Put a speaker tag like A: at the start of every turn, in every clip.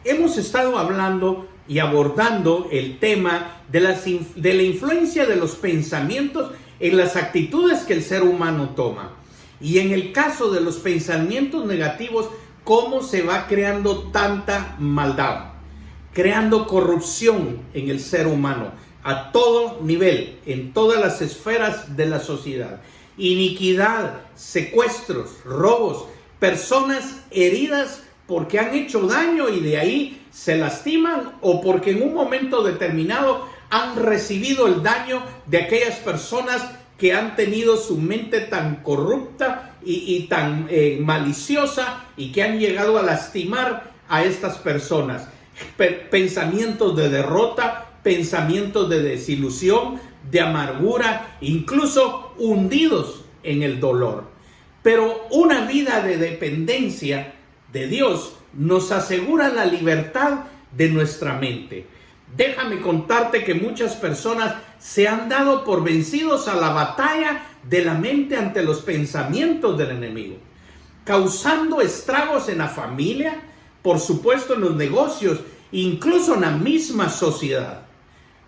A: Hemos estado hablando y abordando el tema de la influencia de los pensamientos en las actitudes que el ser humano toma. Y en el caso de los pensamientos negativos, cómo se va creando tanta maldad, creando corrupción en el ser humano a todo nivel, en todas las esferas de la sociedad. Iniquidad, secuestros, robos, personas heridas porque han hecho daño y de ahí se lastiman, o porque en un momento determinado han recibido el daño de aquellas personas que han tenido su mente tan corrupta y tan maliciosa, y que han llegado a lastimar a estas personas. Pensamientos de derrota, pensamientos de desilusión, de amargura, incluso hundidos en el dolor. Pero una vida de dependencia de Dios nos asegura la libertad de nuestra mente. Déjame contarte que muchas personas se han dado por vencidos a la batalla de la mente ante los pensamientos del enemigo, causando estragos en la familia, por supuesto en los negocios, incluso en la misma sociedad.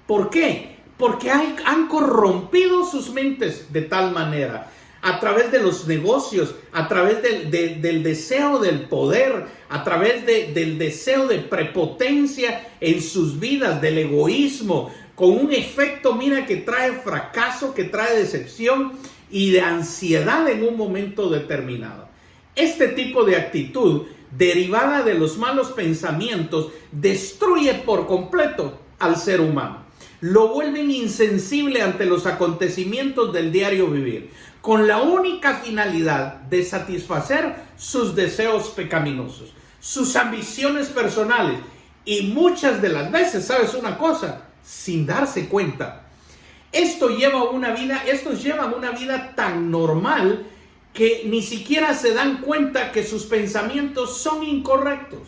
A: ¿Por qué? Porque han corrompido sus mentes de tal manera, a través de los negocios, a través del deseo del poder, a través del deseo de prepotencia en sus vidas, del egoísmo, con un efecto, mira, que trae fracaso, que trae decepción y de ansiedad en un momento determinado. Este tipo de actitud, derivada de los malos pensamientos, destruye por completo al ser humano. Lo vuelven insensible ante los acontecimientos del diario vivir, con la única finalidad de satisfacer sus deseos pecaminosos, sus ambiciones personales, y muchas de las veces, ¿sabes una cosa? Sin darse cuenta. Estos llevan una vida tan normal que ni siquiera se dan cuenta que sus pensamientos son incorrectos.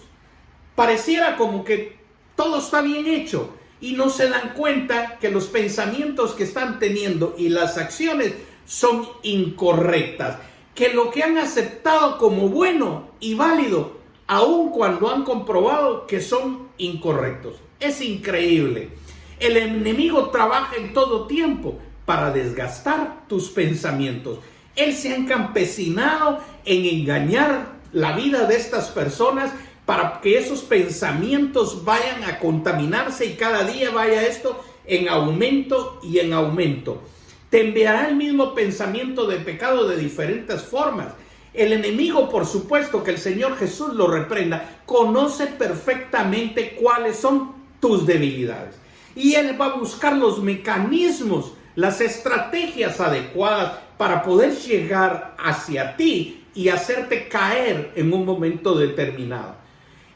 A: Pareciera como que todo está bien hecho, y no se dan cuenta que los pensamientos que están teniendo y las acciones son incorrectas, que lo que han aceptado como bueno y válido, aun cuando han comprobado que son incorrectos. Es increíble. El enemigo trabaja en todo tiempo para desgastar tus pensamientos. Él se ha encampesinado en engañar la vida de estas personas para que esos pensamientos vayan a contaminarse, y cada día vaya esto en aumento y en aumento. Te enviará el mismo pensamiento de pecado de diferentes formas. El enemigo, por supuesto, que el Señor Jesús lo reprenda, conoce perfectamente cuáles son tus debilidades. Y Él va a buscar los mecanismos, las estrategias adecuadas para poder llegar hacia ti y hacerte caer en un momento determinado.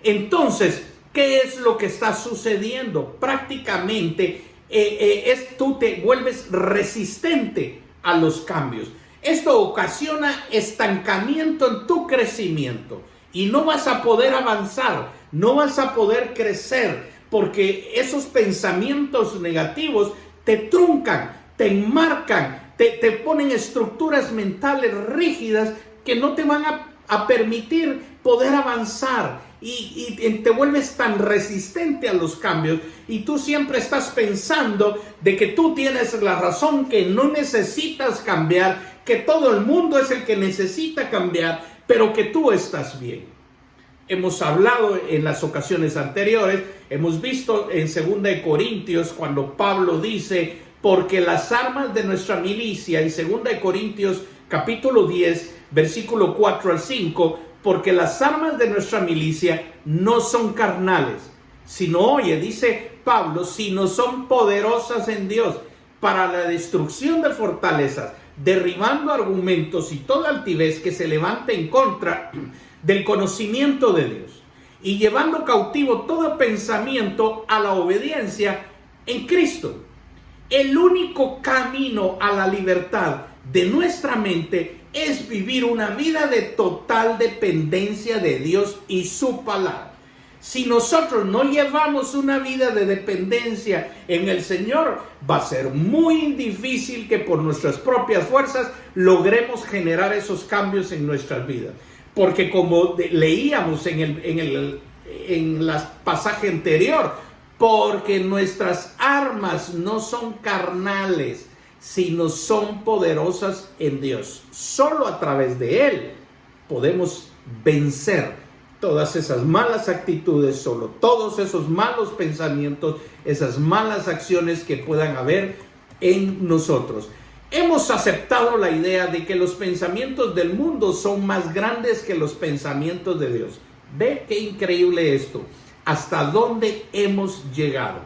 A: Entonces, ¿qué es lo que está sucediendo? Prácticamente tú te vuelves resistente a los cambios. Esto ocasiona estancamiento en tu crecimiento y no vas a poder avanzar, no vas a poder crecer, porque esos pensamientos negativos te truncan, te enmarcan, te ponen estructuras mentales rígidas que no te van a permitir poder avanzar. Y te vuelves tan resistente a los cambios, y tú siempre estás pensando de que tú tienes la razón, que no necesitas cambiar, que todo el mundo es el que necesita cambiar, pero que tú estás bien. Hemos hablado en las ocasiones anteriores, hemos visto en 2 Corintios cuando Pablo dice: porque las armas de nuestra milicia, en 2 Corintios capítulo 10, versículo 4 al 5, porque las armas de nuestra milicia no son carnales, sino, dice Pablo, sino son poderosas en Dios para la destrucción de fortalezas, derribando argumentos y toda altivez que se levante en contra del conocimiento de Dios, y llevando cautivo todo pensamiento a la obediencia en Cristo. El único camino a la libertad de nuestra mente es vivir una vida de total dependencia de Dios y su palabra. Si nosotros no llevamos una vida de dependencia en el Señor, va a ser muy difícil que por nuestras propias fuerzas logremos generar esos cambios en nuestras vidas. Porque como leíamos en en el pasaje anterior, porque nuestras armas no son carnales, sino son poderosas en Dios. Solo a través de Él podemos vencer todas esas malas actitudes, solo todos esos malos pensamientos, esas malas acciones que puedan haber en nosotros. Hemos aceptado la idea de que los pensamientos del mundo son más grandes que los pensamientos de Dios. Ve qué increíble esto, hasta dónde hemos llegado.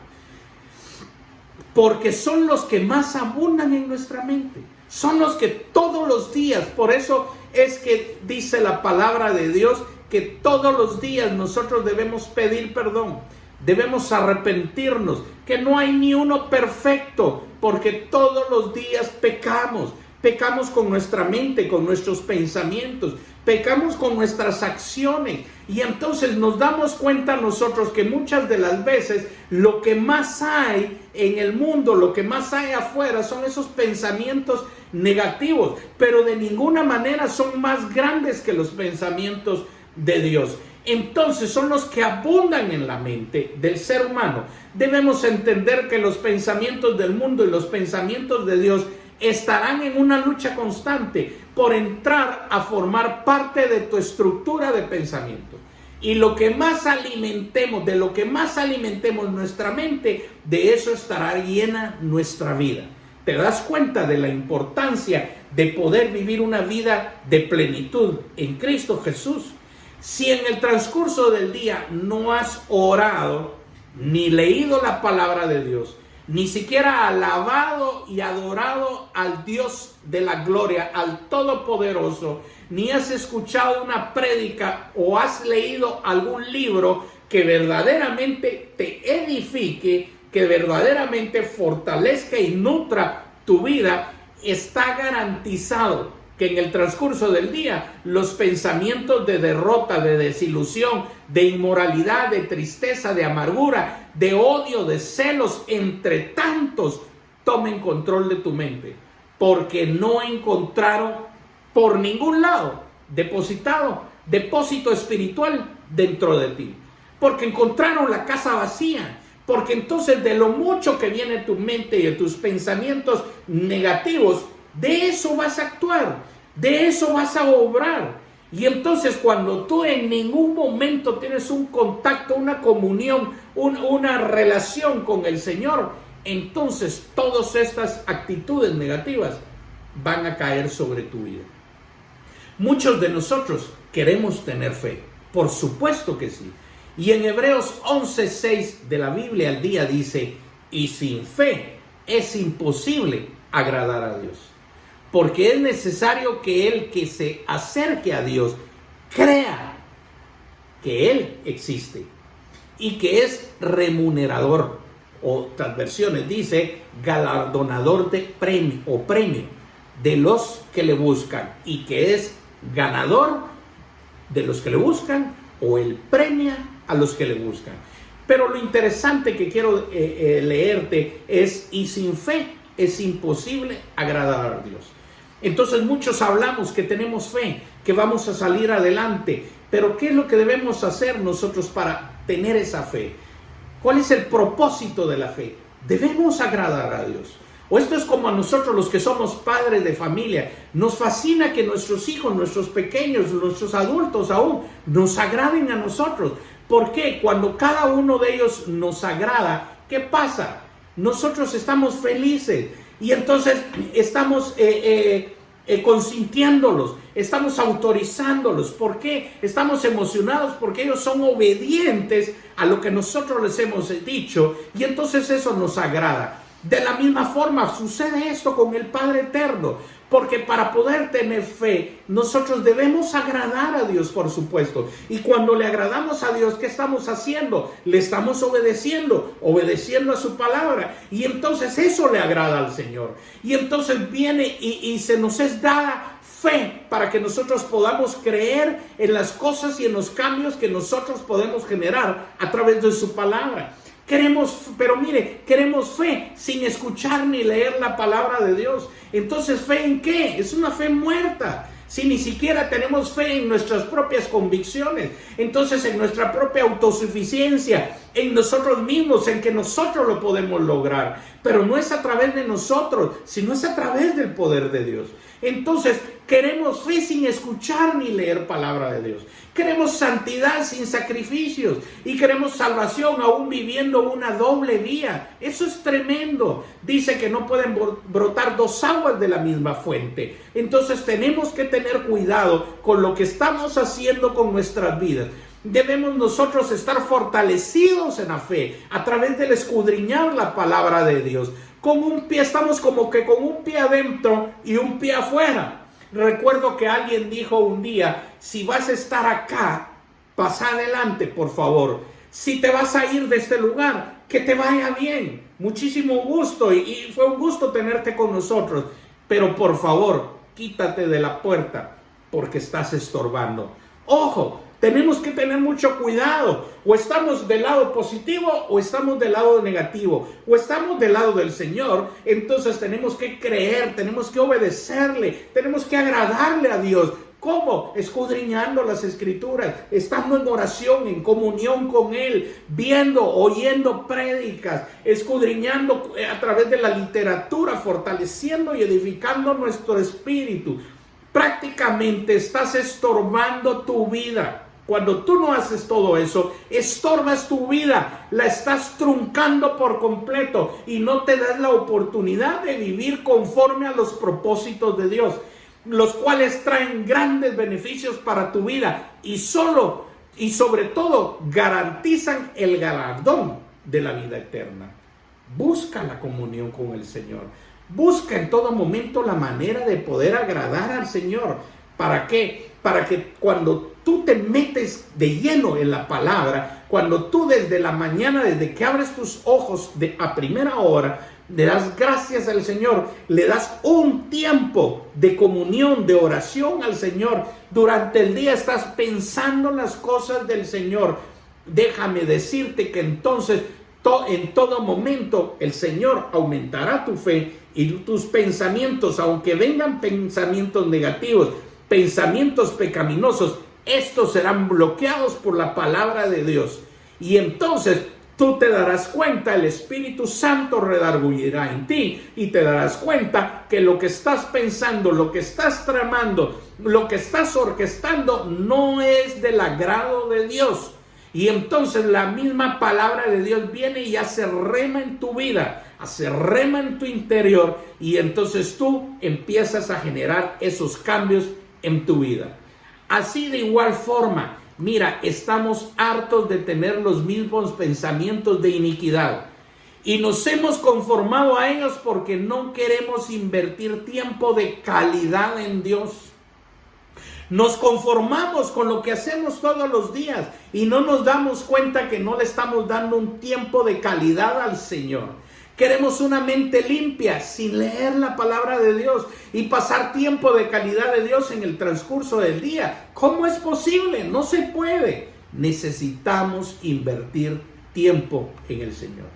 A: Porque son los que más abundan en nuestra mente. Son los que todos los días, por eso es que dice la palabra de Dios que todos los días nosotros debemos pedir perdón, debemos arrepentirnos, que no hay ni uno perfecto, porque todos los días pecamos con nuestra mente, con nuestros pensamientos, pecamos con nuestras acciones, y entonces nos damos cuenta nosotros que muchas de las veces lo que más hay en el mundo, lo que más hay afuera son esos pensamientos negativos, pero de ninguna manera son más grandes que los pensamientos de Dios. Entonces son los que abundan en la mente del ser humano. Debemos entender que los pensamientos del mundo y los pensamientos de Dios estarán en una lucha constante por entrar a formar parte de tu estructura de pensamiento. Y lo que más alimentemos, de lo que más alimentemos nuestra mente, de eso estará llena nuestra vida. ¿Te das cuenta de la importancia de poder vivir una vida de plenitud en Cristo Jesús? Si en el transcurso del día no has orado, ni leído la palabra de Dios, ni siquiera alabado y adorado al Dios de la gloria, al Todopoderoso, ni has escuchado una prédica o has leído algún libro que verdaderamente te edifique, que verdaderamente fortalezca y nutra tu vida, está garantizado que en el transcurso del día los pensamientos de derrota, de desilusión, de inmoralidad, de tristeza, de amargura, de odio, de celos, entre tantos, tomen control de tu mente, porque no encontraron por ningún lado depósito espiritual dentro de ti, porque encontraron la casa vacía. Porque entonces de lo mucho que viene a tu mente y de tus pensamientos negativos, de eso vas a actuar, de eso vas a obrar. Y entonces cuando tú en ningún momento tienes un contacto, una comunión, una relación con el Señor, entonces todas estas actitudes negativas van a caer sobre tu vida. Muchos de nosotros queremos tener fe, por supuesto que sí. Y en Hebreos 11:6 de la Biblia al día dice, y sin fe es imposible agradar a Dios. Porque es necesario que el que se acerque a Dios crea que Él existe y que es remunerador. Otras versiones dice galardonador de premio de los que le buscan, y que es ganador de los que le buscan, o Él premia a los que le buscan. Pero lo interesante que quiero leerte es, y sin fe es imposible agradar a Dios. Entonces muchos hablamos que tenemos fe, que vamos a salir adelante, pero ¿qué es lo que debemos hacer nosotros para tener esa fe? ¿Cuál es el propósito de la fe? Debemos agradar a Dios. O esto es como a nosotros los que somos padres de familia. Nos fascina que nuestros hijos, nuestros pequeños, nuestros adultos aún, nos agraden a nosotros. ¿Por qué? Cuando cada uno de ellos nos agrada, ¿qué pasa? Nosotros estamos felices y entonces estamos consintiéndolos, estamos autorizándolos. ¿Por qué? Estamos emocionados porque ellos son obedientes a lo que nosotros les hemos dicho, y entonces eso nos agrada. De la misma forma sucede esto con el Padre Eterno, porque para poder tener fe nosotros debemos agradar a Dios, por supuesto. Y cuando le agradamos a Dios, ¿qué estamos haciendo? Le estamos obedeciendo a su palabra, y entonces eso le agrada al Señor. Y entonces viene y se nos es dada fe para que nosotros podamos creer en las cosas y en los cambios que nosotros podemos generar a través de su palabra. Queremos fe sin escuchar ni leer la palabra de Dios. Entonces, ¿fe en qué? Es una fe muerta. si ni siquiera tenemos fe en nuestras propias convicciones? Entonces, en nuestra propia autosuficiencia, en nosotros mismos, en que nosotros lo podemos lograr. Pero no es a través de nosotros, sino es a través del poder de Dios. Entonces, queremos fe sin escuchar ni leer palabra de Dios. Queremos santidad sin sacrificios. Y queremos salvación aún viviendo una doble vía. Eso es tremendo. Dice que no pueden brotar dos aguas de la misma fuente. Entonces tenemos que tener cuidado con lo que estamos haciendo con nuestras vidas. Debemos nosotros estar fortalecidos en la fe a través del escudriñar la palabra de Dios. Con un pie, estamos como que con un pie adentro y un pie afuera. Recuerdo que alguien dijo un día, si vas a estar acá, pasa adelante, por favor. Si te vas a ir de este lugar, que te vaya bien. Muchísimo gusto y fue un gusto tenerte con nosotros. Pero por favor, quítate de la puerta porque estás estorbando. Ojo, tenemos que tener mucho cuidado. O estamos del lado positivo o estamos del lado negativo. O estamos del lado del Señor. Entonces tenemos que creer, tenemos que obedecerle, tenemos que agradarle a Dios. ¿Cómo? Escudriñando las Escrituras, estando en oración, en comunión con Él, viendo, oyendo prédicas, escudriñando a través de la literatura, fortaleciendo y edificando nuestro espíritu. Prácticamente estás estorbando tu vida. Cuando tú no haces todo eso, estorbas tu vida, la estás truncando por completo y no te das la oportunidad de vivir conforme a los propósitos de Dios, los cuales traen grandes beneficios para tu vida y sobre todo garantizan el galardón de la vida eterna. Busca la comunión con el Señor. Busca en todo momento la manera de poder agradar al Señor. ¿Para qué? Para que cuando tú te metes de lleno en la palabra, cuando tú desde la mañana, desde que abres tus ojos a primera hora, le das gracias al Señor, le das un tiempo de comunión, de oración al Señor. Durante el día estás pensando las cosas del Señor. Déjame decirte que entonces en todo momento el Señor aumentará tu fe y tus pensamientos, aunque vengan pensamientos negativos, pensamientos pecaminosos, estos serán bloqueados por la palabra de Dios. Y entonces tú te darás cuenta, el Espíritu Santo redargüirá en ti y te darás cuenta que lo que estás pensando, lo que estás tramando, lo que estás orquestando no es del agrado de Dios. Y entonces la misma palabra de Dios viene y hace rema en tu vida, hace rema en tu interior y entonces tú empiezas a generar esos cambios en tu vida. Así de igual forma, mira, estamos hartos de tener los mismos pensamientos de iniquidad y nos hemos conformado a ellos porque no queremos invertir tiempo de calidad en Dios. Nos conformamos con lo que hacemos todos los días y no nos damos cuenta que no le estamos dando un tiempo de calidad al Señor. Queremos una mente limpia sin leer la palabra de Dios y pasar tiempo de calidad de Dios en el transcurso del día. ¿Cómo es posible? No se puede. Necesitamos invertir tiempo en el Señor.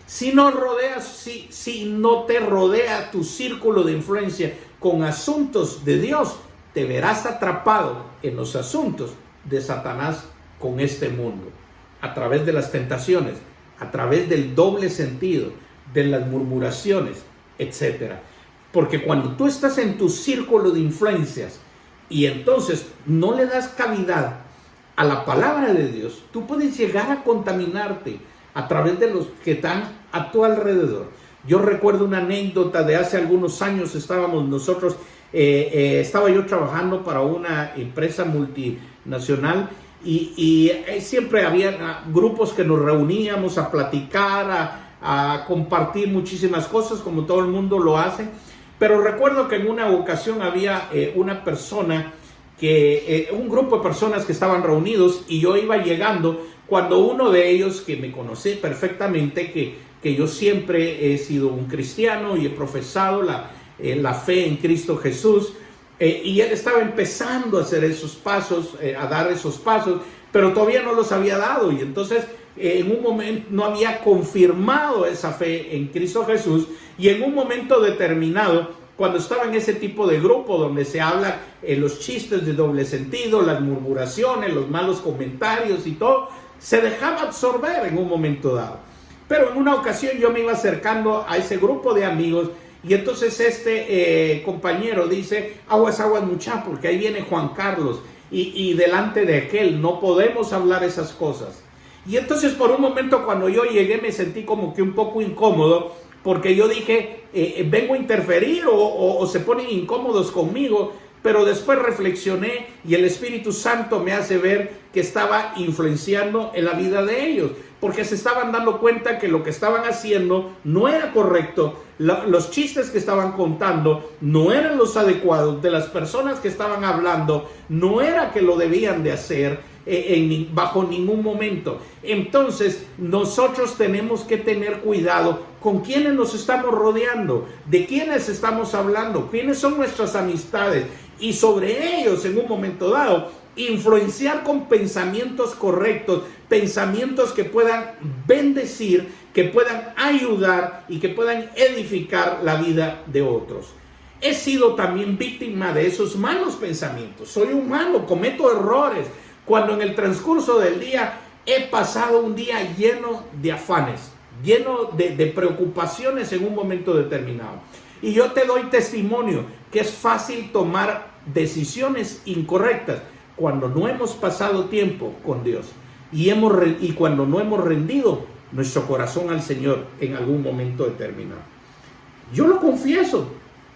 A: Si no te rodea tu círculo de influencia con asuntos de Dios, te verás atrapado en los asuntos de Satanás con este mundo, a través de las tentaciones, a través del doble sentido, de las murmuraciones, etc. Porque cuando tú estás en tu círculo de influencias y entonces no le das cavidad a la palabra de Dios, tú puedes llegar a contaminarte a través de los que están a tu alrededor. Yo recuerdo una anécdota de hace algunos años, estaba yo trabajando para una empresa multinacional y siempre había grupos que nos reuníamos a platicar, a compartir muchísimas cosas como todo el mundo lo hace. Pero recuerdo que en una ocasión había un grupo de personas que estaban reunidos y yo iba llegando cuando uno de ellos, que me conoce perfectamente, que yo siempre he sido un cristiano y he profesado la fe en Cristo Jesús, y él estaba empezando a hacer esos pasos, a dar esos pasos, pero todavía no los había dado, y entonces en un momento no había confirmado esa fe en Cristo Jesús, y en un momento determinado cuando estaba en ese tipo de grupo donde se habla los chistes de doble sentido, las murmuraciones, los malos comentarios y todo, se dejaba absorber en un momento dado. Pero en una ocasión yo me iba acercando a ese grupo de amigos y entonces este compañero dice, aguas mucha, porque ahí viene Juan Carlos y delante de aquel no podemos hablar esas cosas. Y entonces por un momento cuando yo llegué me sentí como que un poco incómodo, porque yo dije, vengo a interferir o se ponen incómodos conmigo, pero después reflexioné y el Espíritu Santo me hace ver que estaba influenciando en la vida de ellos, porque se estaban dando cuenta que lo que estaban haciendo no era correcto, los chistes que estaban contando no eran los adecuados, de las personas que estaban hablando no era que lo debían de hacer bajo ningún momento. Entonces nosotros tenemos que tener cuidado con quiénes nos estamos rodeando, de quiénes estamos hablando, quiénes son nuestras amistades, y sobre ellos en un momento dado influenciar con pensamientos correctos, pensamientos que puedan bendecir, que puedan ayudar y que puedan edificar la vida de otros. He sido también víctima de esos malos pensamientos. Soy humano, cometo errores. Cuando en el transcurso del día he pasado un día lleno de afanes, lleno de preocupaciones en un momento determinado. Y yo te doy testimonio que es fácil tomar decisiones incorrectas cuando no hemos pasado tiempo con Dios y cuando no hemos rendido nuestro corazón al Señor en algún momento determinado. Yo lo confieso,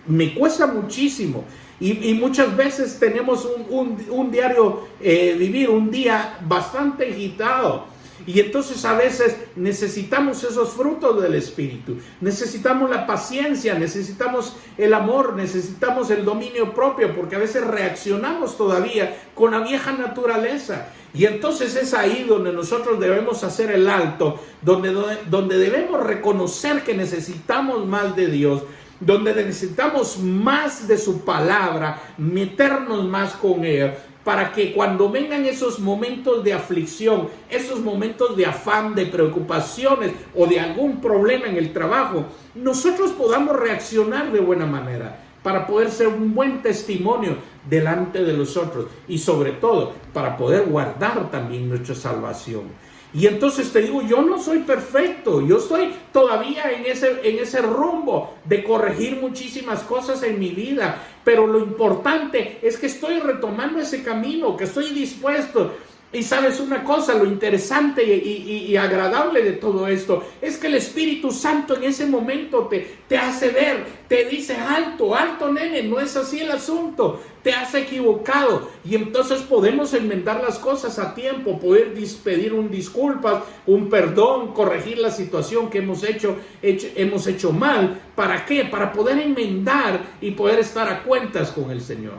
A: me cuesta muchísimo y muchas veces tenemos un diario vivir, un día bastante agitado. Y entonces a veces necesitamos esos frutos del Espíritu, necesitamos la paciencia, necesitamos el amor, necesitamos el dominio propio, porque a veces reaccionamos todavía con la vieja naturaleza. Y entonces es ahí donde nosotros debemos hacer el alto, donde debemos reconocer que necesitamos más de Dios, donde necesitamos más de su palabra, meternos más con ella, para que cuando vengan esos momentos de aflicción, esos momentos de afán, de preocupaciones o de algún problema en el trabajo, nosotros podamos reaccionar de buena manera para poder ser un buen testimonio delante de los otros y sobre todo para poder guardar también nuestra salvación. Y entonces te digo, yo no soy perfecto, yo estoy todavía en ese rumbo de corregir muchísimas cosas en mi vida, pero lo importante es que estoy retomando ese camino, que estoy dispuesto. Y sabes una cosa, lo interesante y agradable de todo esto es que el Espíritu Santo en ese momento te hace ver, te dice alto nene, no es así el asunto, te has equivocado, y entonces podemos enmendar las cosas a tiempo, poder pedir un disculpas, un perdón, corregir la situación que hemos hecho mal. ¿Para qué? Para poder enmendar y poder estar a cuentas con el Señor.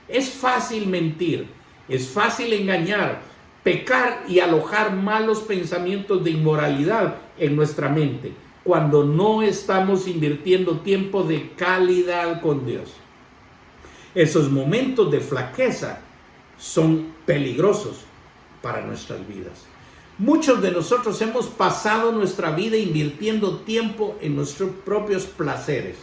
A: Es fácil mentir, es fácil engañar, pecar y alojar malos pensamientos de inmoralidad en nuestra mente cuando no estamos invirtiendo tiempo de calidad con Dios. Esos momentos de flaqueza son peligrosos para nuestras vidas. Muchos de nosotros hemos pasado nuestra vida invirtiendo tiempo en nuestros propios placeres,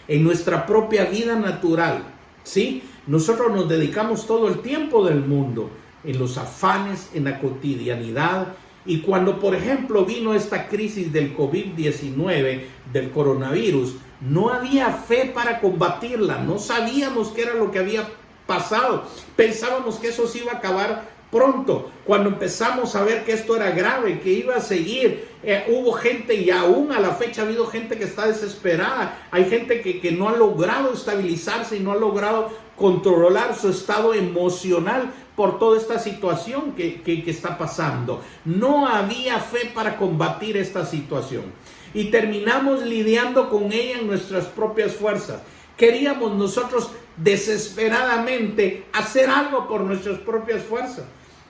A: en nuestra propia vida natural, ¿sí? Nosotros nos dedicamos todo el tiempo del mundo en los afanes, en la cotidianidad. Y cuando, por ejemplo, vino esta crisis del COVID-19, del coronavirus, no había fe para combatirla, no sabíamos qué era lo que había pasado, pensábamos que eso se iba a acabar pronto. Cuando empezamos a ver que esto era grave, que iba a seguir, hubo gente, y aún a la fecha ha habido gente que está desesperada, hay gente que no ha logrado estabilizarse y no ha logrado controlar su estado emocional por toda esta situación que está pasando. No había fe para combatir esta situación y terminamos lidiando con ella en nuestras propias fuerzas. Queríamos nosotros desesperadamente hacer algo por nuestras propias fuerzas.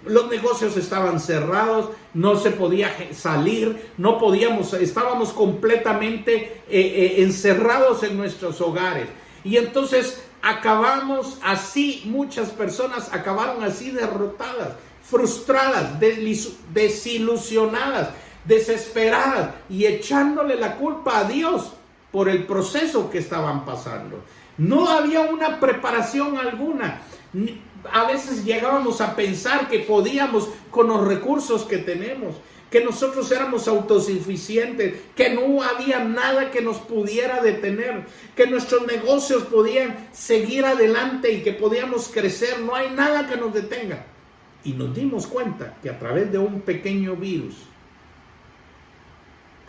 A: Los negocios estaban cerrados, no se podía salir, no podíamos, estábamos completamente encerrados en nuestros hogares. Y entonces acabamos así, muchas personas acabaron así derrotadas, frustradas, desilusionadas, desesperadas y echándole la culpa a Dios por el proceso que estaban pasando. No había una preparación alguna. A veces llegábamos a pensar que podíamos con los recursos que tenemos, que nosotros éramos autosuficientes, que no había nada que nos pudiera detener, que nuestros negocios podían seguir adelante y que podíamos crecer. No hay nada que nos detenga. Y nos dimos cuenta que a través de un pequeño virus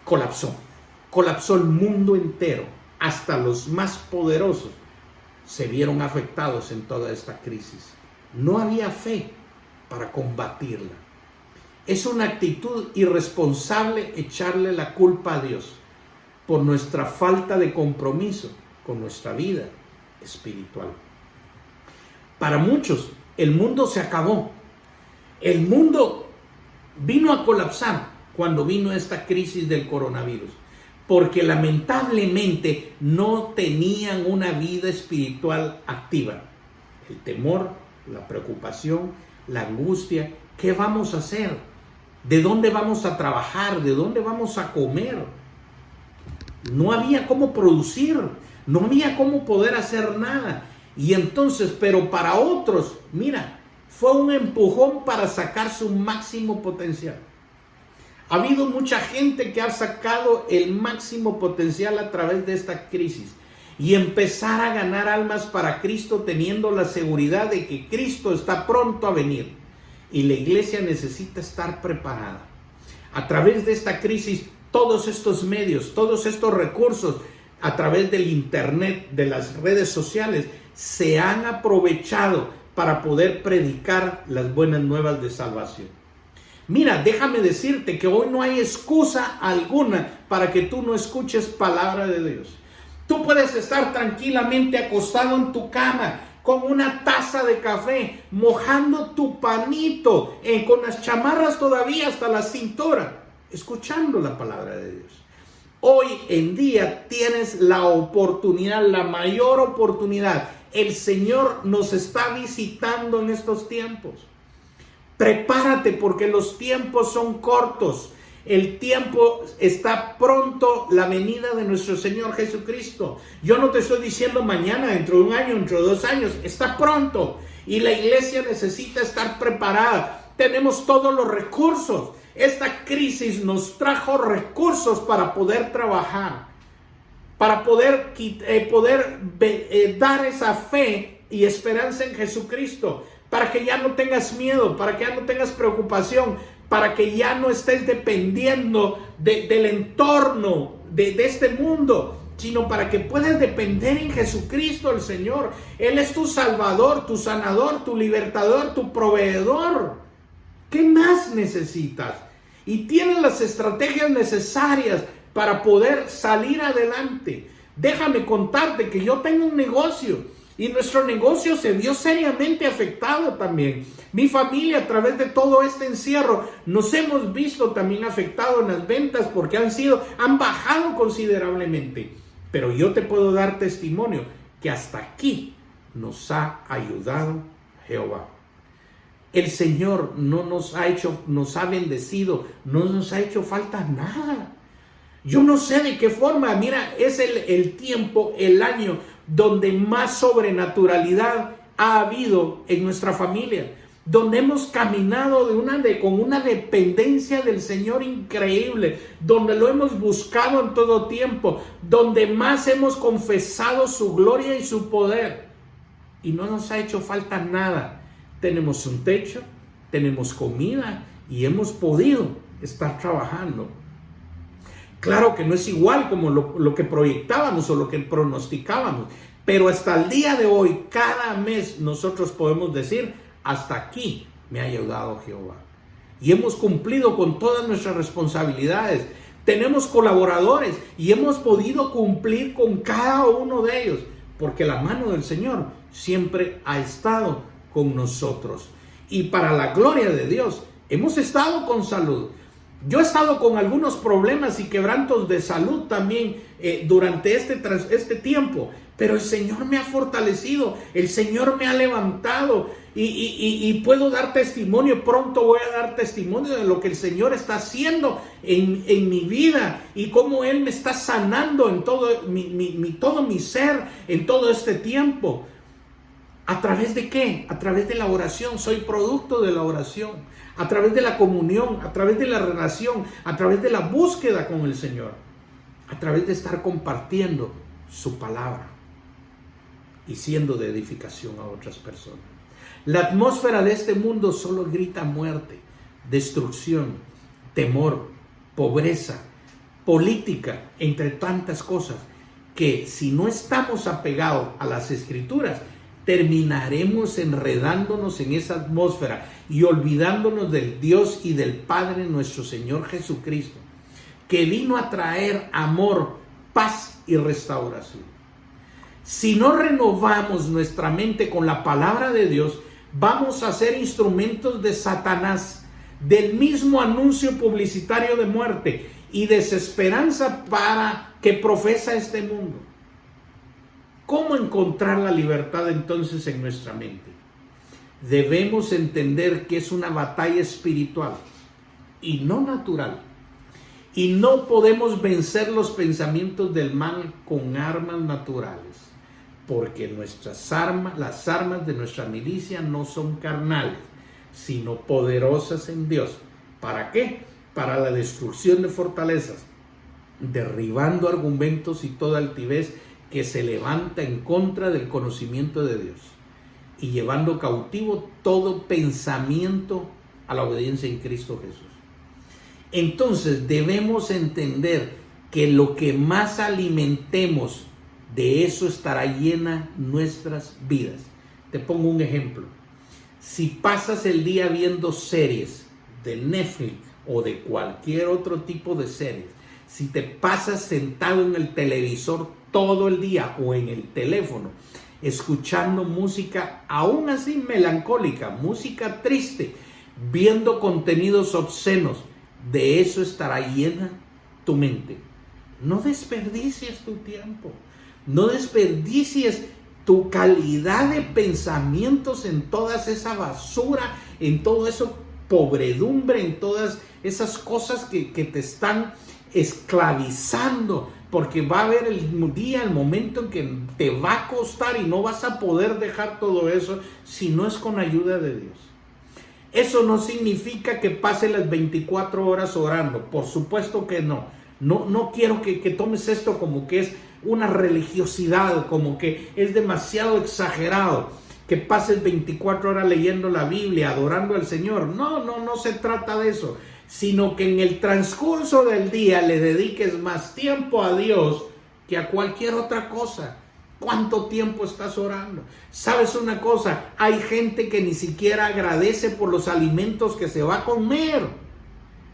A: colapsó el mundo entero. Hasta los más poderosos se vieron afectados en toda esta crisis. No había fe para combatirla. Es una actitud irresponsable echarle la culpa a Dios por nuestra falta de compromiso con nuestra vida espiritual. Para muchos, el mundo se acabó. El mundo vino a colapsar cuando vino esta crisis del coronavirus, porque lamentablemente no tenían una vida espiritual activa. El temor, la preocupación, la angustia. ¿Qué vamos a hacer? ¿De dónde vamos a trabajar? ¿De dónde vamos a comer? No había cómo producir, no había cómo poder hacer nada. Y entonces, pero para otros, mira, fue un empujón para sacar su máximo potencial. Ha habido mucha gente que ha sacado el máximo potencial a través de esta crisis y empezar a ganar almas para Cristo, teniendo la seguridad de que Cristo está pronto a venir y la iglesia necesita estar preparada. A través de esta crisis, todos estos medios, todos estos recursos, a través del internet, de las redes sociales, se han aprovechado para poder predicar las buenas nuevas de salvación. Mira, déjame decirte que hoy no hay excusa alguna para que tú no escuches palabra de Dios. Tú puedes estar tranquilamente acostado en tu cama con una taza de café, mojando tu panito, con las chamarras todavía hasta la cintura, escuchando la palabra de Dios. Hoy en día tienes la oportunidad, la mayor oportunidad. El Señor nos está visitando en estos tiempos. Prepárate porque los tiempos son cortos. El tiempo está pronto, la venida de nuestro Señor Jesucristo. Yo no te estoy diciendo mañana, dentro de un año, dentro de 2 años. Está pronto y la iglesia necesita estar preparada. Tenemos todos los recursos. Esta crisis nos trajo recursos para poder trabajar, para poder dar esa fe y esperanza en Jesucristo, para que ya no tengas miedo, para que ya no tengas preocupación, para que ya no estés dependiendo del entorno de este mundo, sino para que puedas depender en Jesucristo el Señor. Él es tu Salvador, tu sanador, tu libertador, tu proveedor. ¿Qué más necesitas? Y tienes las estrategias necesarias para poder salir adelante. Déjame contarte que yo tengo un negocio y nuestro negocio se vio seriamente afectado también. Mi familia, a través de todo este encierro, nos hemos visto también afectados en las ventas porque han bajado considerablemente. Pero yo te puedo dar testimonio que hasta aquí nos ha ayudado Jehová. El Señor no nos ha bendecido, no nos ha hecho falta nada. Yo no sé de qué forma, mira, es el tiempo, el año donde más sobrenaturalidad ha habido en nuestra familia, donde hemos caminado con una dependencia del Señor increíble, donde lo hemos buscado en todo tiempo, donde más hemos confesado su gloria y su poder, y no nos ha hecho falta nada. Tenemos un techo, tenemos comida y hemos podido estar trabajando. Claro que no es igual como lo que proyectábamos o lo que pronosticábamos, pero hasta el día de hoy, cada mes nosotros podemos decir, hasta aquí me ha ayudado Jehová. Y hemos cumplido con todas nuestras responsabilidades. Tenemos colaboradores y hemos podido cumplir con cada uno de ellos, porque la mano del Señor siempre ha estado con nosotros. Y para la gloria de Dios, hemos estado con salud. Yo he estado con algunos problemas y quebrantos de salud también durante este tiempo, pero el Señor me ha fortalecido, el Señor me ha levantado y puedo dar testimonio, pronto voy a dar testimonio de lo que el Señor está haciendo en mi vida y cómo Él me está sanando en todo todo mi ser en todo este tiempo. ¿A través de qué? A través de la oración. Soy producto de la oración. A través de la comunión, a través de la relación, a través de la búsqueda con el Señor. A través de estar compartiendo su palabra y siendo de edificación a otras personas. La atmósfera de este mundo solo grita muerte, destrucción, temor, pobreza, política, entre tantas cosas, que si no estamos apegados a las Escrituras, terminaremos enredándonos en esa atmósfera y olvidándonos del Dios y del Padre nuestro Señor Jesucristo, que vino a traer amor, paz y restauración. Si no renovamos nuestra mente con la palabra de Dios, vamos a ser instrumentos de Satanás, del mismo anuncio publicitario de muerte y desesperanza para que profesa este mundo. ¿Cómo encontrar la libertad entonces en nuestra mente? Debemos entender que es una batalla espiritual y no natural. Y no podemos vencer los pensamientos del mal con armas naturales, porque las armas de nuestra milicia no son carnales, sino poderosas en Dios. ¿Para qué? Para la destrucción de fortalezas, derribando argumentos y toda altivez que se levanta en contra del conocimiento de Dios y llevando cautivo todo pensamiento a la obediencia en Cristo Jesús. Entonces debemos entender que lo que más alimentemos, de eso estará llena nuestras vidas. Te pongo un ejemplo. Si pasas el día viendo series de Netflix o de cualquier otro tipo de series, si te pasas sentado en el televisor todo el día o en el teléfono, escuchando música aún así melancólica, música triste, viendo contenidos obscenos, de eso estará llena tu mente. No desperdicies tu tiempo, no desperdicies tu calidad de pensamientos en toda esa basura, en todo eso pobredumbre, en todas esas cosas que te están esclavizando, porque va a haber el día, el momento en que te va a costar y no vas a poder dejar todo eso si no es con ayuda de Dios. Eso no significa que pase las 24 horas orando, por supuesto que no. No quiero que tomes esto como que es una religiosidad, como que es demasiado exagerado, que pases 24 horas leyendo la Biblia, adorando al Señor. No se trata de eso, sino que en el transcurso del día le dediques más tiempo a Dios que a cualquier otra cosa. ¿Cuánto tiempo estás orando? ¿Sabes una cosa? Hay gente que ni siquiera agradece por los alimentos que se va a comer.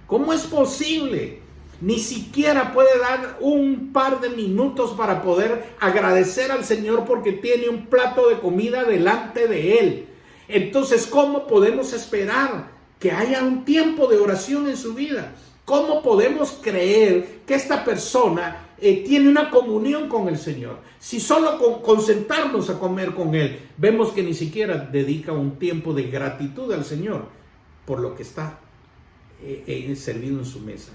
A: ¿Cómo es posible? Ni siquiera puede dar un par de minutos para poder agradecer al Señor porque tiene un plato de comida delante de Él. Entonces, ¿cómo podemos esperar que haya un tiempo de oración en su vida? ¿Cómo podemos creer que esta persona tiene una comunión con el Señor? Si solo con sentarnos a comer con Él, vemos que ni siquiera dedica un tiempo de gratitud al Señor por lo que está servido en su mesa.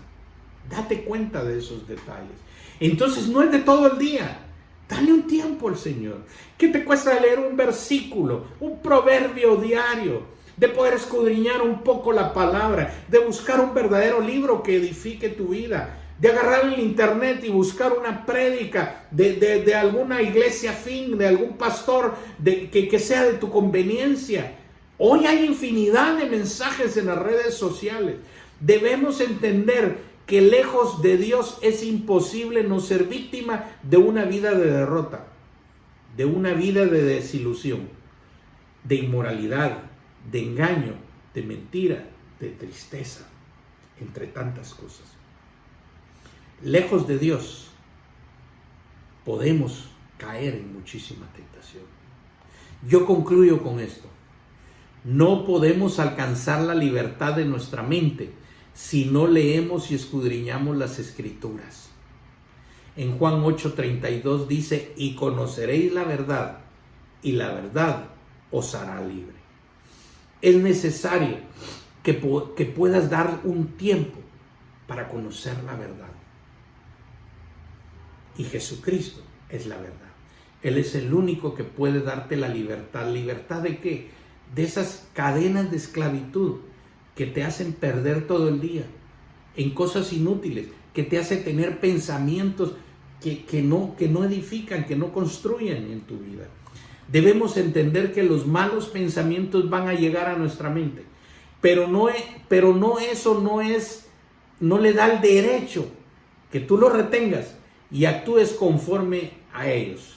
A: Date cuenta de esos detalles. Entonces no es de todo el día. Dale un tiempo al Señor. ¿Qué te cuesta leer un versículo, un proverbio diario? De poder escudriñar un poco la palabra, de buscar un verdadero libro que edifique tu vida, de agarrar el internet y buscar una prédica de alguna iglesia afín, de algún pastor que sea de tu conveniencia. Hoy hay infinidad de mensajes en las redes sociales. Debemos entender que lejos de Dios es imposible no ser víctima de una vida de derrota, de una vida de desilusión, de inmoralidad, de engaño, de mentira, de tristeza, entre tantas cosas. Lejos de Dios podemos caer en muchísima tentación. Yo concluyo con esto. No podemos alcanzar la libertad de nuestra mente si no leemos y escudriñamos las Escrituras. En Juan 8:32 dice: y conoceréis la verdad, y la verdad os hará libre. es necesario que puedas dar un tiempo para conocer la verdad. Y Jesucristo es la verdad. Él es el único que puede darte la libertad. ¿Libertad de qué? De esas cadenas de esclavitud que te hacen perder todo el día en cosas inútiles, que te hace tener pensamientos que no edifican, que no construyen en tu vida. Debemos entender que los malos pensamientos van a llegar a nuestra mente, pero no le da el derecho que tú los retengas y actúes conforme a ellos.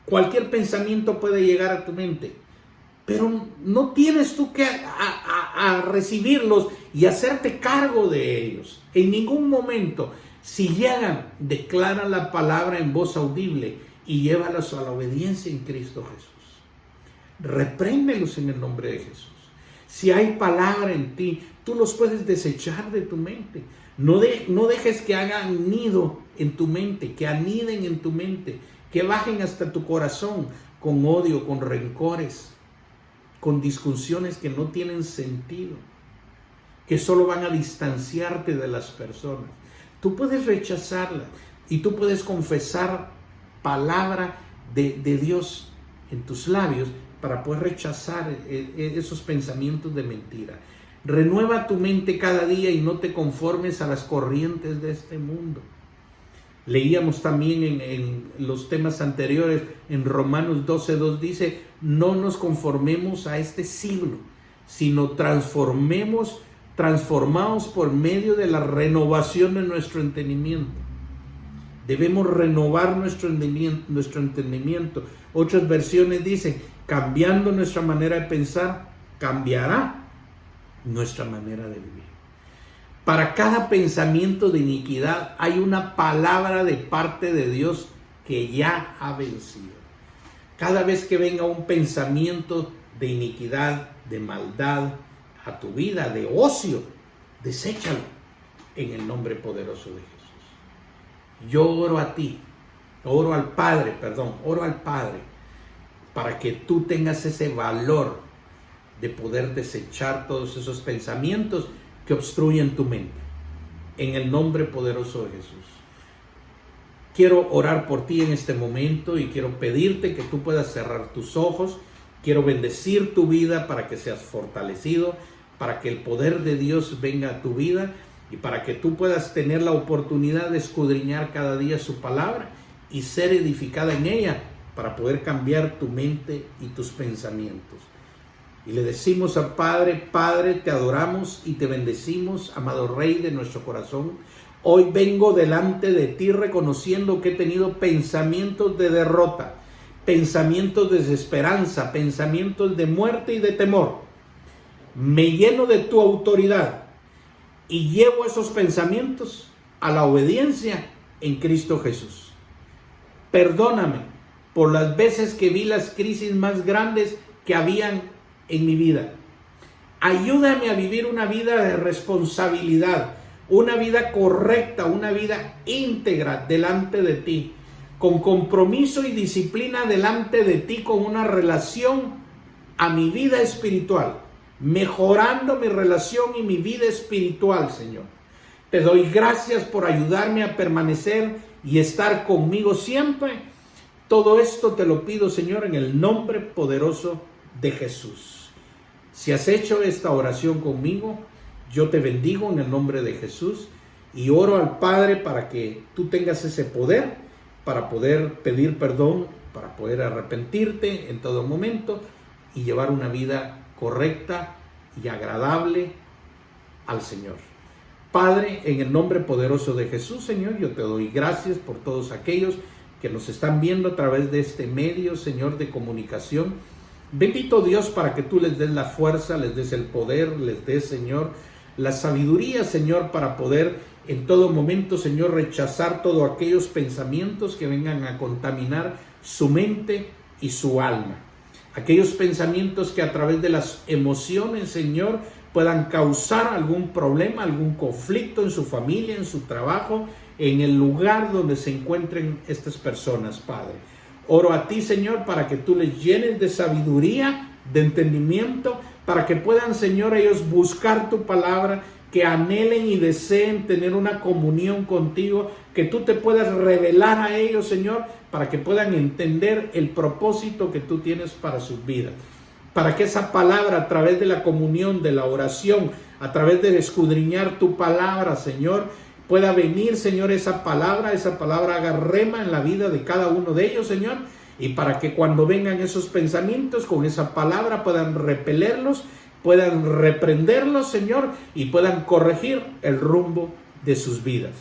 A: Cualquier pensamiento puede llegar a tu mente, pero no tienes tú que a recibirlos y hacerte cargo de ellos. En ningún momento, si llegan, declara la palabra en voz audible y llévalos a la obediencia en Cristo Jesús. Repréndelos en el nombre de Jesús. Si hay palabra en ti, tú los puedes desechar de tu mente. No dejes que hagan nido en tu mente, que aniden en tu mente, que bajen hasta tu corazón con odio, con rencores, con discusiones que no tienen sentido, que solo van a distanciarte de las personas. Tú puedes rechazarla y tú puedes confesar palabra de Dios en tus labios para poder rechazar esos pensamientos de mentira. Renueva tu mente cada día y no te conformes a las corrientes de este mundo. Leíamos también en los temas anteriores, en Romanos 12:2 dice, no nos conformemos a este siglo, sino transformados por medio de la renovación de nuestro entendimiento. Debemos renovar nuestro entendimiento. Otras versiones dicen, cambiando nuestra manera de pensar, cambiará nuestra manera de vivir. Para cada pensamiento de iniquidad hay una palabra de parte de Dios que ya ha vencido. Cada vez que venga un pensamiento de iniquidad, de maldad a tu vida, de ocio, deséchalo en el nombre poderoso de Jesús. Yo oro al Padre para que tú tengas ese valor de poder desechar todos esos pensamientos que obstruyen tu mente, en el nombre poderoso de Jesús. Quiero orar por ti en este momento y quiero pedirte que tú puedas cerrar tus ojos. Quiero bendecir tu vida para que seas fortalecido, para que el poder de Dios venga a tu vida y para que tú puedas tener la oportunidad de escudriñar cada día su palabra y ser edificada en ella para poder cambiar tu mente y tus pensamientos. Y le decimos al Padre, Padre, te adoramos y te bendecimos, amado Rey de nuestro corazón. Hoy vengo delante de ti reconociendo que he tenido pensamientos de derrota, pensamientos de desesperanza, pensamientos de muerte y de temor. Me lleno de tu autoridad y llevo esos pensamientos a la obediencia en Cristo Jesús. Perdóname por las veces que vi las crisis más grandes que habían en mi vida. Ayúdame a vivir una vida de responsabilidad, una vida correcta, una vida íntegra delante de ti, con compromiso y disciplina delante de ti, con una relación a mi vida espiritual, mejorando mi relación y mi vida espiritual, Señor. Te doy gracias por ayudarme a permanecer y estar conmigo siempre. Todo esto te lo pido, Señor, en el nombre poderoso de Jesús. Si has hecho esta oración conmigo, yo te bendigo en el nombre de Jesús y oro al Padre para que tú tengas ese poder para poder pedir perdón, para poder arrepentirte en todo momento y llevar una vida correcta y agradable al Señor. Padre, en el nombre poderoso de Jesús, Señor, yo te doy gracias por todos aquellos que nos están viendo a través de este medio, Señor, de comunicación. Bendito Dios, para que tú les des la fuerza, les des el poder, les des, Señor, la sabiduría, Señor, para poder en todo momento, Señor, rechazar todos aquellos pensamientos que vengan a contaminar su mente y su alma. Aquellos pensamientos que a través de las emociones, Señor, puedan causar algún problema, algún conflicto en su familia, en su trabajo, en el lugar donde se encuentren estas personas, Padre. Oro a ti, Señor, para que tú les llenes de sabiduría, de entendimiento, para que puedan, Señor, ellos buscar tu palabra, que anhelen y deseen tener una comunión contigo, que tú te puedas revelar a ellos, Señor, para que puedan entender el propósito que tú tienes para sus vidas. Para que esa palabra, a través de la comunión, de la oración, a través de escudriñar tu palabra, Señor, pueda venir, Señor, esa palabra haga rema en la vida de cada uno de ellos, Señor, y para que cuando vengan esos pensamientos, con esa palabra puedan repelerlos, puedan reprenderlos, Señor, y puedan corregir el rumbo de sus vidas.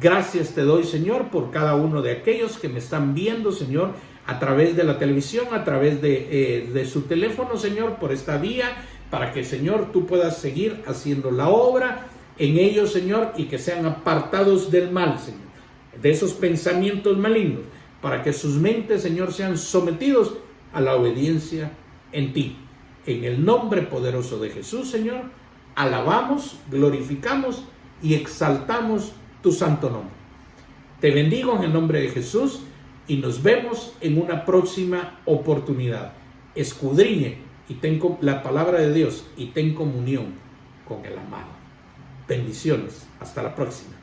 A: Gracias te doy, Señor, por cada uno de aquellos que me están viendo, Señor, a través de la televisión, a través de su teléfono, Señor, por esta vía, para que, Señor, tú puedas seguir haciendo la obra en ellos, Señor, y que sean apartados del mal, Señor, de esos pensamientos malignos, para que sus mentes, Señor, sean sometidos a la obediencia en ti. En el nombre poderoso de Jesús, Señor, alabamos, glorificamos y exaltamos tu santo nombre. Te bendigo en el nombre de Jesús y nos vemos en una próxima oportunidad. Escudriñe y ten la palabra de Dios y ten comunión con el amado. Bendiciones. Hasta la próxima.